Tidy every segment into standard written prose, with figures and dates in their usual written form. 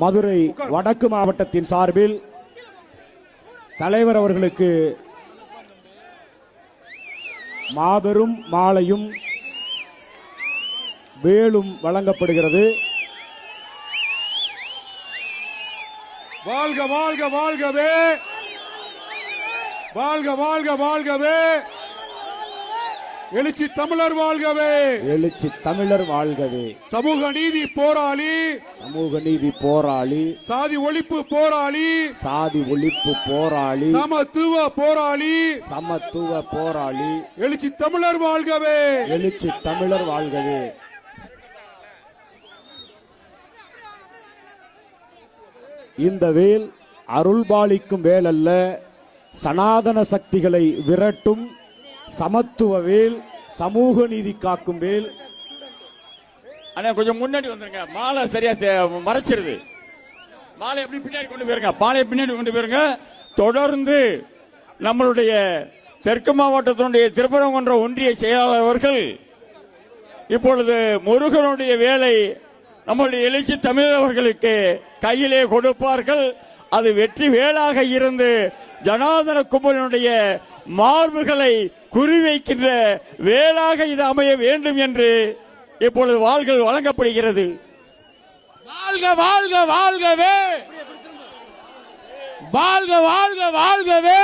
மதுரை வடக்கு மாவட்டத்தின் சார்பில் தலைவர் அவர்களுக்கு மாபெரும் மாலையும் வேலும் வழங்கப்படுகிறது. வாழ்க வாழ்க வாழ்கவே, வாழ்க வாழ்க வாழ்கவே, எழுச்சி தமிழர் வாழ்கவே, எழுச்சி தமிழர் வாழ்கவே. சமூக நீதி போராளி, சமூக நீதி போராளி, சாதி ஒழிப்பு போராளி, சாதி ஒழிப்பு போராளி, சமத்துவ போராளி, சமத்துவ போராளி, எழுச்சி தமிழர் வாழ்கவே, எழுச்சி தமிழர் வாழ்கவே. இந்த வேல் அருள்பாலிக்கும் வேல் அல்ல, சனாதன சக்திகளை விரட்டும் சமத்துவ வேல், சமூக நீதி காக்கும் வேல். அண்ணா கொஞ்சம் முன்னாடி வந்துருங்க, மாலை சரியா மறைச்சிருது. மாலை எப்படி பின்னாடி கொண்டு போயிருங்க, மாலையை பின்னாடி கொண்டு போயிருங்க. தொடர்ந்து நம்மளுடைய தெற்கு மாவட்டத்தினுடைய திருப்பரங்குன்றம் ஒன்றிய செயலாளர் அவர்கள் இப்பொழுது முருகனுடைய வேலை நம்முடைய எழுச்சி தமிழர் அவர்களுக்கு கையிலே கொடுப்பார்கள். அது வெற்றி வேலாக இருந்து ஜனார்தன கும்பலினுடைய மார்புகளை குறிவைக்கின்ற வேலாக இது அமைய வேண்டும் என்று இப்பொழுது வாள்கள் வழங்கப்படுகிறது. வாழ்க வாழ்க வாழ்கவே, வாழ்க வாழ்க வாழ்கவே.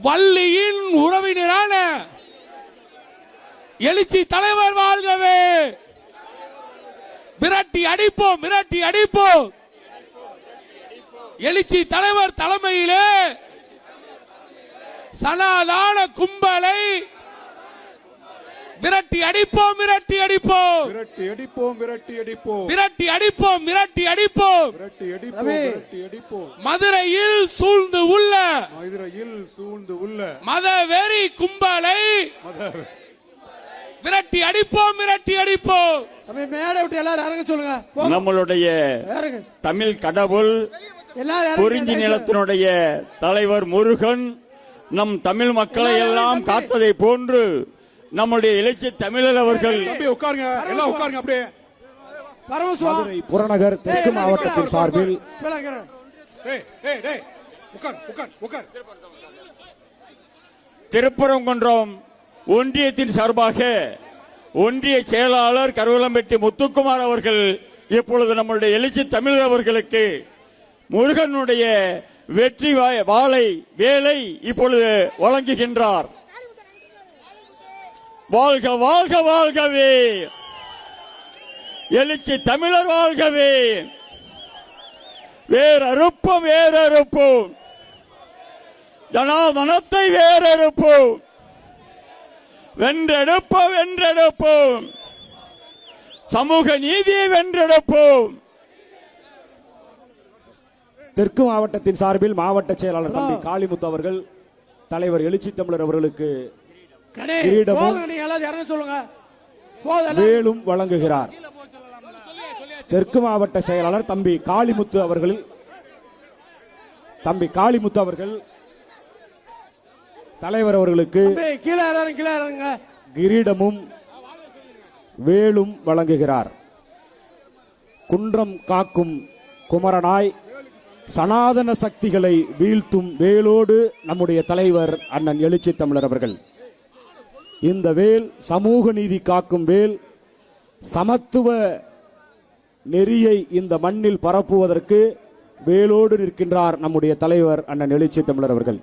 வள்ளியின் உறவினரான எழுச்சி தலைவர் வாழ்கவே. மிரட்டி அடிப்போம், மிரட்டி அடிப்போம். எழுச்சி தலைவர் தலைமையிலே சனாதான கும்பலை விரட்டி அடிப்போம், விரட்டி அடிப்போம், விரட்டி அடிப்போம், விரட்டி அடிப்போம், விரட்டி அடிப்போம், விரட்டி அடிப்போம், விரட்டி அடிப்போம், விரட்டி அடிப்போம். மதுரையில் சூழ்ந்து உள்ள, மதுரையில் சூழ்ந்து உள்ள மதவெறி கும்பலை விரட்டி அடிப்போம், விரட்டி அடிப்போம். மேடை விட்டு எல்லாரும் இறங்க சொல்லுங்க. நம்மளுடைய தமிழ் கடவுள் குறிஞ்சி நிலத்தினுடைய தலைவர் முருகன் நம் தமிழ் மக்களை எல்லாம் காத்ததை போன்று நம்முடைய இலக்கிய தமிழர் அவர்கள் மதுரை புறநகர் தெற்கு மாவட்டத்தின் சார்பில் திருப்பரங்குன்றம் ஒன்றியத்தின் சார்பாக ஒன்றிய செயலாளர் கருவலம்பட்டி முத்துக்குமார் அவர்கள் இப்பொழுது நம்முடைய எழுச்சி தமிழர் அவர்களுக்கு முருகனுடைய வெற்றி வாளை வேலை இப்பொழுது வழங்குகின்றார். வாழ்க வாழ்க வாழ்கவே, எழுச்சி தமிழர் வாழ்கவே. வேறறுப்போம், வேறறுப்போம், ஜனாதனத்தை வேறறுப்போம், வென்றெடுப்போம், வென்றெடுப்போம், சமூக நீதியை வென்றெடுப்போம். தெற்கு மாவட்டத்தின் சார்பில் மாவட்ட செயலாளர் தம்பி காளிமுத்து அவர்கள் தலைவர் எழுச்சி தமிழர் அவர்களுக்கு கிரீடமும் வேலும் வழங்குகிறார். தெற்கு மாவட்ட செயலாளர் தம்பி காளிமுத்து அவர்கள் தலைவர் அவர்களுக்கு கிரீடமும் வேலும் வழங்குகிறார். குன்றம் காக்கும் குமரனாய் சனாதன சக்திகளை வீழ்த்தும் வேலோடு நம்முடைய தலைவர் அண்ணன் எழுச்சி தமிழர் அவர்கள். இந்த வேல் சமூக நீதி காக்கும் வேல், சமத்துவ நெறியை இந்த மண்ணில் பரப்புவதற்கு வேலோடு நிற்கின்றார் நம்முடைய தலைவர் அண்ணன் எழுச்சி தமிழர் அவர்கள்.